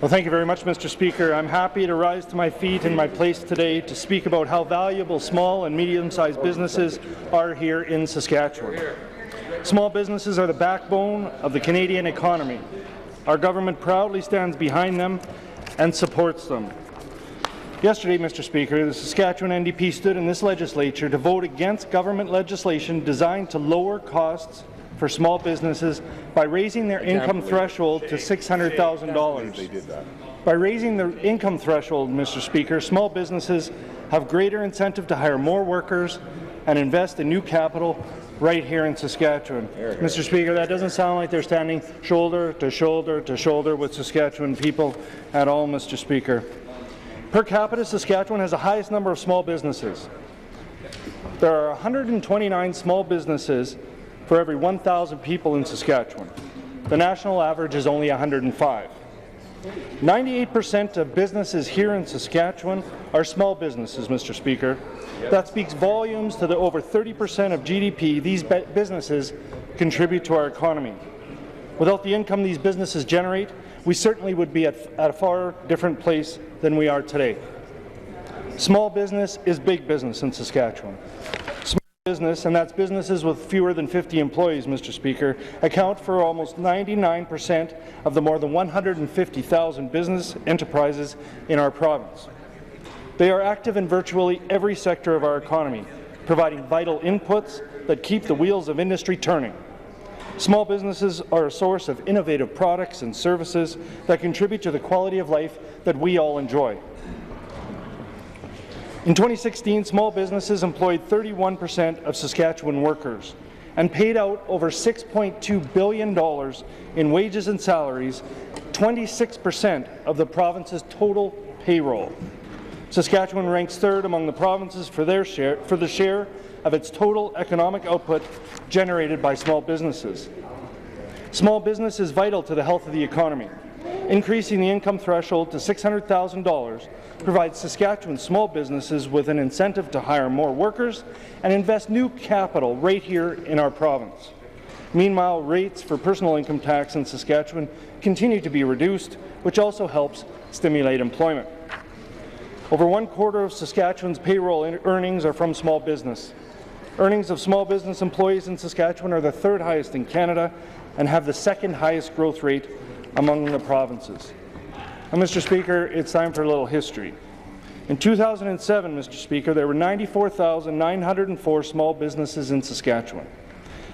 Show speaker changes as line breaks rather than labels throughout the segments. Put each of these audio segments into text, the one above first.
Well, thank you very much, Mr. Speaker. I'm happy to rise to my feet in my place today to speak about how valuable small and medium-sized businesses are here in Saskatchewan. Small businesses are the backbone of the Canadian economy. Our government proudly stands behind them and supports them. Yesterday, Mr. Speaker, the Saskatchewan NDP stood in this legislature to vote against government legislation designed to lower costs for small businesses by raising their income threshold to $600,000. By raising the income threshold, Mr. Speaker, small businesses have greater incentive to hire more workers and invest in new capital right here in Saskatchewan. Mr. Speaker, that doesn't sound like they're standing shoulder to shoulder to shoulder with Saskatchewan people at all, Mr. Speaker. Per capita, Saskatchewan has the highest number of small businesses. There are 129 small businesses for every 1,000 people in Saskatchewan. The national average is only 105. 98% of businesses here in Saskatchewan are small businesses, Mr. Speaker. That speaks volumes to the over 30% of GDP these businesses contribute to our economy. Without the income these businesses generate, we certainly would be at a far different place than we are today. Small business is big business in Saskatchewan. Business, and that's businesses with fewer than 50 employees, Mr. Speaker, account for almost 99% of the more than 150,000 business enterprises in our province. They are active in virtually every sector of our economy, providing vital inputs that keep the wheels of industry turning. Small businesses are a source of innovative products and services that contribute to the quality of life that we all enjoy. In 2016, small businesses employed 31% of Saskatchewan workers and paid out over $6.2 billion in wages and salaries, 26% of the province's total payroll. Saskatchewan ranks third among the provinces for the share of its total economic output generated by small businesses. Small business is vital to the health of the economy. Increasing the income threshold to $600,000 provides Saskatchewan small businesses with an incentive to hire more workers and invest new capital right here in our province. Meanwhile, rates for personal income tax in Saskatchewan continue to be reduced, which also helps stimulate employment. Over 1/4 of Saskatchewan's payroll earnings are from small business. Earnings of small business employees in Saskatchewan are the third highest in Canada and have the second highest growth rate among the provinces. Now, Mr. Speaker, it's time for a little history. In 2007, Mr. Speaker, there were 94,904 small businesses in Saskatchewan.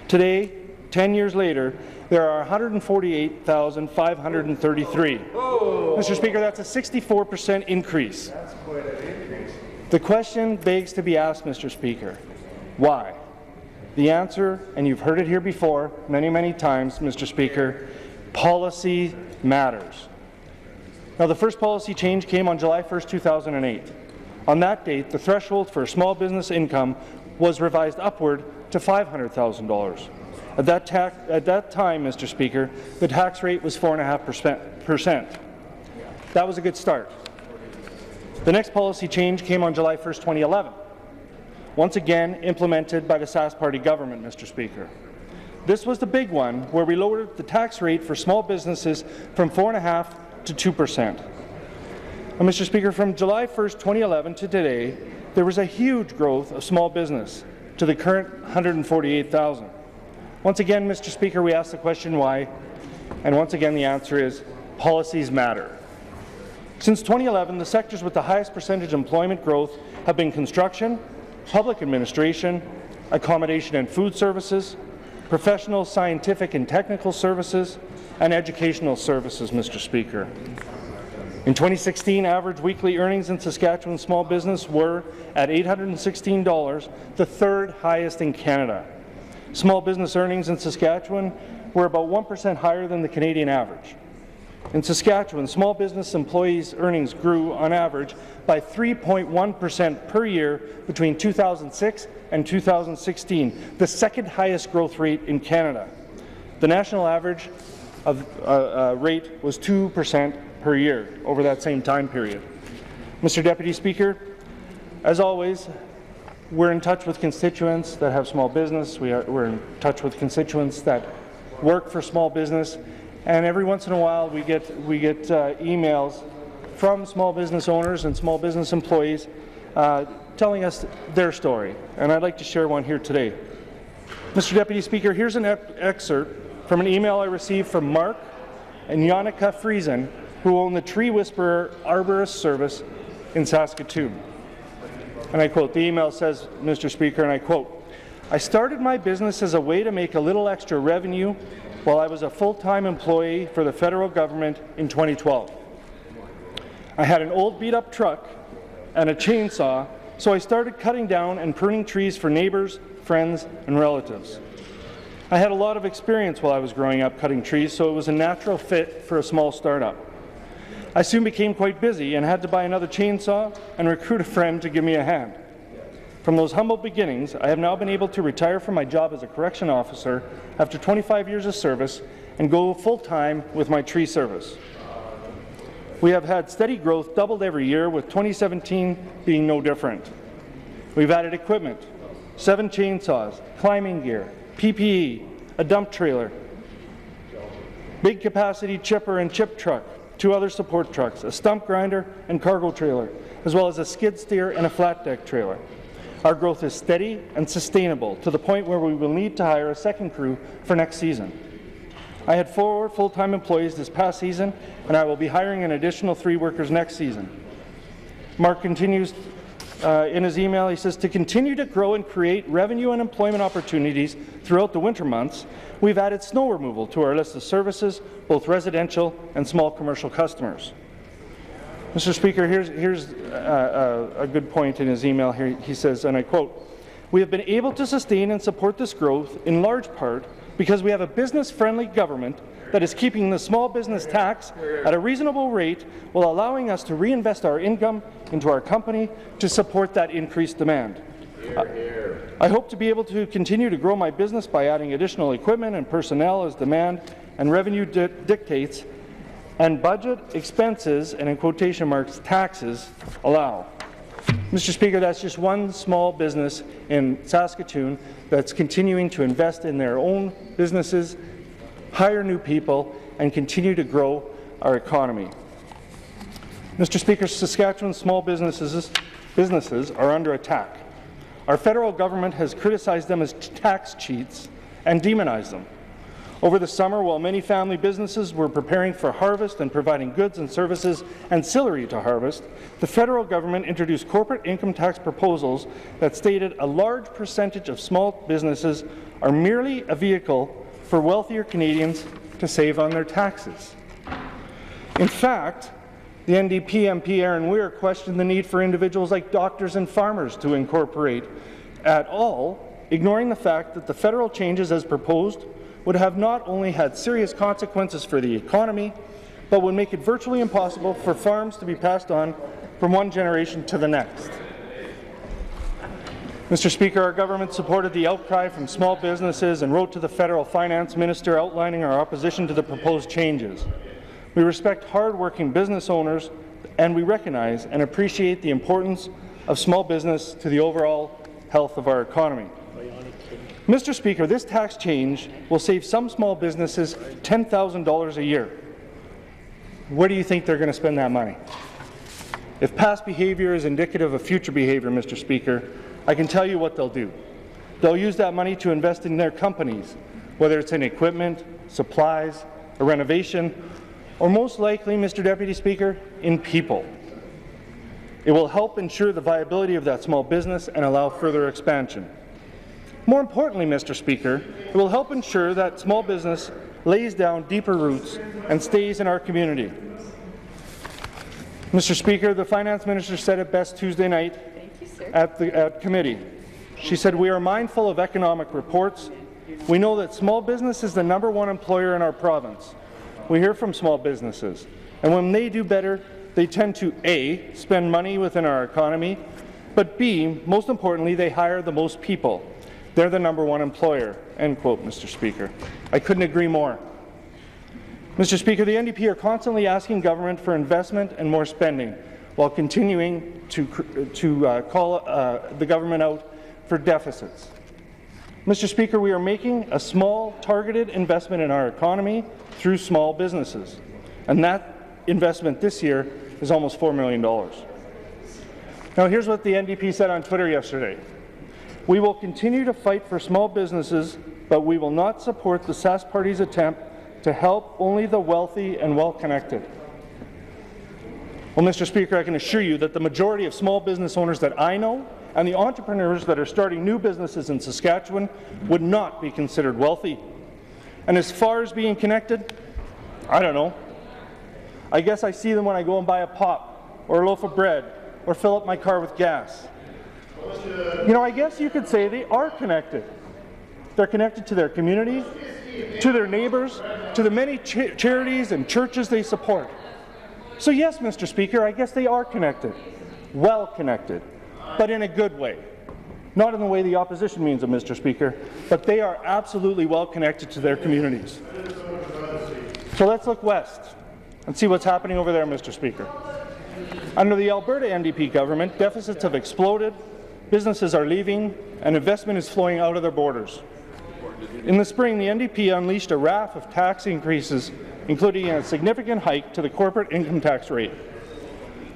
Today, 10 years later, there are 148,533. Mr. Speaker, that's a 64% increase. That's quite an increase. The question begs to be asked, Mr. Speaker, why? The answer, and you've heard it here before many, many times, Mr. Speaker, policy matters. Now, the first policy change came on July 1st, 2008. On that date, the threshold for small business income was revised upward to $500,000. At that time, Mr. Speaker, the tax rate was 4.5%. That was a good start. The next policy change came on July 1st, 2011, once again implemented by the Sask Party government, Mr. Speaker. This was the big one, where we lowered the tax rate for small businesses from 4.5% to 2%. And Mr. Speaker, from July 1st, 2011 to today, there was a huge growth of small business to the current 148,000. Once again, Mr. Speaker, we ask the question why, and once again the answer is policies matter. Since 2011, the sectors with the highest percentage employment growth have been construction, public administration, accommodation and food services, professional, scientific and technical services, and educational services, Mr. Speaker. In 2016, average weekly earnings in Saskatchewan small business were at $816, the third highest in Canada. Small business earnings in Saskatchewan were about 1% higher than the Canadian average. In Saskatchewan, small business employees' earnings grew on average by 3.1% per year between 2006 and 2016, the second highest growth rate in Canada. The national average rate was 2% per year over that same time period. Mr. Deputy Speaker, as always, we're in touch with constituents that have small business. We're in touch with constituents that work for small business, and every once in a while we get emails from small business owners and small business employees telling us their story, and I'd like to share one here today. Mr. Deputy Speaker, here's an excerpt from an email I received from Mark and Yannicka Friesen, who own the Tree Whisperer Arborist Service in Saskatoon. And I quote, the email says, Mr. Speaker, and I quote, "I started my business as a way to make a little extra revenue while I was a full-time employee for the federal government in 2012. I had an old beat-up truck and a chainsaw, so I started cutting down and pruning trees for neighbors, friends, and relatives. I had a lot of experience while I was growing up cutting trees, so it was a natural fit for a small startup. I soon became quite busy and had to buy another chainsaw and recruit a friend to give me a hand. From those humble beginnings, I have now been able to retire from my job as a correction officer after 25 years of service and go full-time with my tree service. We have had steady growth, doubled every year, with 2017 being no different. We've added equipment, 7 chainsaws, climbing gear, PPE, a dump trailer, big capacity chipper and chip truck, 2 other support trucks, a stump grinder and cargo trailer, as well as a skid steer and a flat deck trailer. Our growth is steady and sustainable to the point where we will need to hire a second crew for next season. I had 4 full-time employees this past season, and I will be hiring an additional 3 workers next season." Mark continues in his email, he says, "To continue to grow and create revenue and employment opportunities throughout the winter months, we've added snow removal to our list of services, both residential and small commercial customers." Mr. Speaker, here's a good point in his email here. He says, and I quote, "We have been able to sustain and support this growth in large part because we have a business-friendly government that is keeping the small business tax at a reasonable rate while allowing us to reinvest our income into our company to support that increased demand. I hope to be able to continue to grow my business by adding additional equipment and personnel as demand and revenue dictates, and budget expenses, and in quotation marks, taxes, allow." Mr. Speaker, that's just one small business in Saskatoon that's continuing to invest in their own businesses, hire new people, and continue to grow our economy. Mr. Speaker, Saskatchewan's small businesses are under attack. Our federal government has criticized them as tax cheats and demonized them. Over the summer, while many family businesses were preparing for harvest and providing goods and services ancillary to harvest, the federal government introduced corporate income tax proposals that stated a large percentage of small businesses are merely a vehicle for wealthier Canadians to save on their taxes. In fact, the NDP MP Aaron Weir questioned the need for individuals like doctors and farmers to incorporate at all, ignoring the fact that the federal changes as proposed would have not only had serious consequences for the economy, but would make it virtually impossible for farms to be passed on from one generation to the next. Mr. Speaker, our government supported the outcry from small businesses and wrote to the federal finance minister outlining our opposition to the proposed changes. We respect hard-working business owners, and we recognize and appreciate the importance of small business to the overall health of our economy. Mr. Speaker, this tax change will save some small businesses $10,000 a year. Where do you think they're going to spend that money? If past behaviour is indicative of future behaviour, Mr. Speaker, I can tell you what they'll do. They'll use that money to invest in their companies, whether it's in equipment, supplies, a renovation, or most likely, Mr. Deputy Speaker, in people. It will help ensure the viability of that small business and allow further expansion. More importantly, Mr. Speaker, it will help ensure that small business lays down deeper roots and stays in our community. Mr. Speaker, the Finance Minister said it best Tuesday night at committee. She said, "We are mindful of economic reports. We know that small business is the #1 employer in our province. We hear from small businesses, and when they do better, they tend to A, spend money within our economy, but B, most importantly, they hire the most people. They're the #1 employer," end quote, Mr. Speaker. I couldn't agree more. Mr. Speaker, the NDP are constantly asking government for investment and more spending, while continuing to call the government out for deficits. Mr. Speaker, we are making a small, targeted investment in our economy through small businesses, and that investment this year is almost $4 million. Now, here's what the NDP said on Twitter yesterday. We will continue to fight for small businesses, but we will not support the Sask Party's attempt to help only the wealthy and well-connected. Well, Mr. Speaker, I can assure you that the majority of small business owners that I know and the entrepreneurs that are starting new businesses in Saskatchewan would not be considered wealthy. And as far as being connected, I don't know. I guess I see them when I go and buy a pop or a loaf of bread or fill up my car with gas. You know, I guess you could say they are connected. They're connected to their community, to their neighbours, to the many charities and churches they support. So yes, Mr. Speaker, I guess they are connected, well connected, but in a good way. Not in the way the opposition means it, Mr. Speaker, but they are absolutely well connected to their communities. So let's look west and see what's happening over there, Mr. Speaker. Under the Alberta NDP government, deficits have exploded, businesses are leaving, and investment is flowing out of their borders. In the spring, the NDP unleashed a raft of tax increases, including a significant hike to the corporate income tax rate.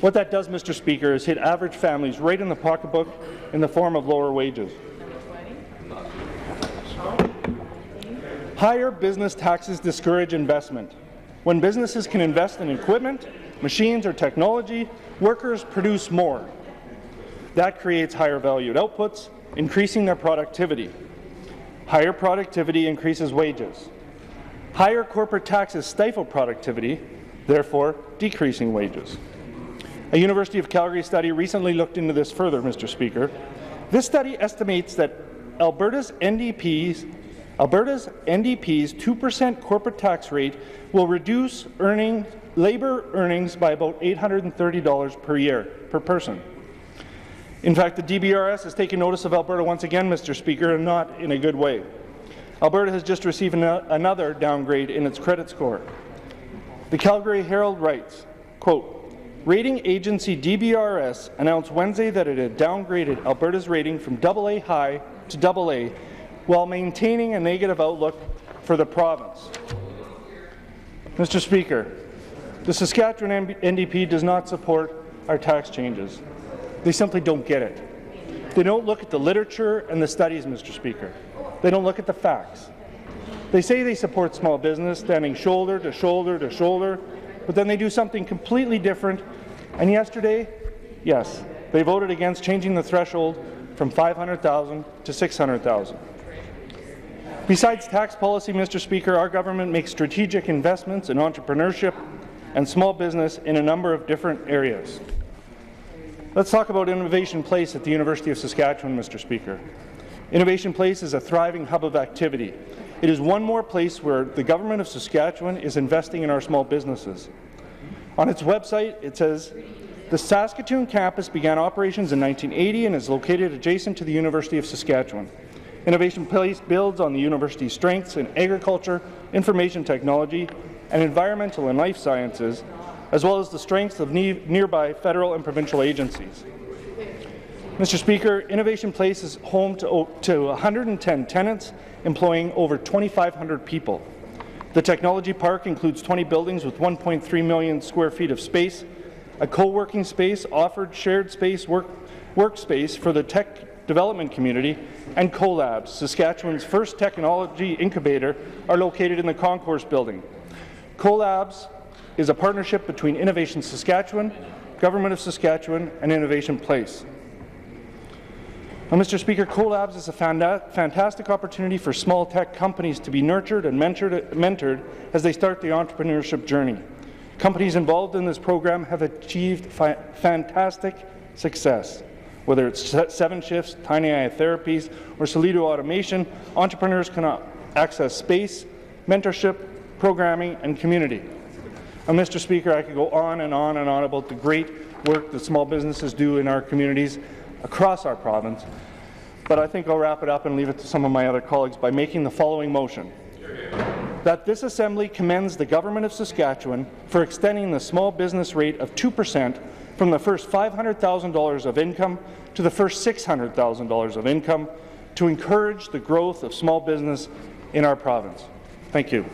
What that does, Mr. Speaker, is hit average families right in the pocketbook in the form of lower wages. Higher business taxes discourage investment. When businesses can invest in equipment, machines, or technology, workers produce more. That creates higher valued outputs, increasing their productivity. Higher productivity increases wages. Higher corporate taxes stifle productivity, therefore decreasing wages. A University of Calgary study recently looked into this further, Mr. Speaker. This study estimates that Alberta's NDP's 2% corporate tax rate will reduce labour earnings by about $830 per year per person. In fact, the DBRS has taken notice of Alberta once again, Mr. Speaker, and not in a good way. Alberta has just received another downgrade in its credit score. The Calgary Herald writes, quote, rating agency DBRS announced Wednesday that it had downgraded Alberta's rating from AA high to AA while maintaining a negative outlook for the province. Mr. Speaker, the Saskatchewan NDP does not support our tax changes. They simply don't get it. They don't look at the literature and the studies, Mr. Speaker. They don't look at the facts. They say they support small business, standing shoulder to shoulder to shoulder, but then they do something completely different. And yesterday, yes, they voted against changing the threshold from $500,000 to $600,000. Besides tax policy, Mr. Speaker, our government makes strategic investments in entrepreneurship and small business in a number of different areas. Let's talk about Innovation Place at the University of Saskatchewan, Mr. Speaker. Innovation Place is a thriving hub of activity. It is one more place where the Government of Saskatchewan is investing in our small businesses. On its website, it says, the Saskatoon campus began operations in 1980 and is located adjacent to the University of Saskatchewan. Innovation Place builds on the university's strengths in agriculture, information technology, and environmental and life sciences, as well as the strengths of nearby federal and provincial agencies. Mr. Speaker, Innovation Place is home to 110 tenants, employing over 2,500 people. The technology park includes 20 buildings with 1.3 million square feet of space, a co-working space, offered shared space workspace for the tech development community, and CoLabs, Saskatchewan's first technology incubator, are located in the Concourse building. CoLabs is a partnership between Innovation Saskatchewan, Government of Saskatchewan, and Innovation Place. Now, Mr. Speaker, CoLabs is a fantastic opportunity for small tech companies to be nurtured and mentored as they start the entrepreneurship journey. Companies involved in this program have achieved fantastic success. Whether it's 7Shifts, Tiny AI Therapies, or Solido Automation, entrepreneurs can access space, mentorship, programming, and community. And Mr. Speaker, I could go on and on and on about the great work that small businesses do in our communities across our province, but I think I'll wrap it up and leave it to some of my other colleagues by making the following motion. That this Assembly commends the Government of Saskatchewan for extending the small business rate of 2% from the first $500,000 of income to the first $600,000 of income to encourage the growth of small business in our province. Thank you.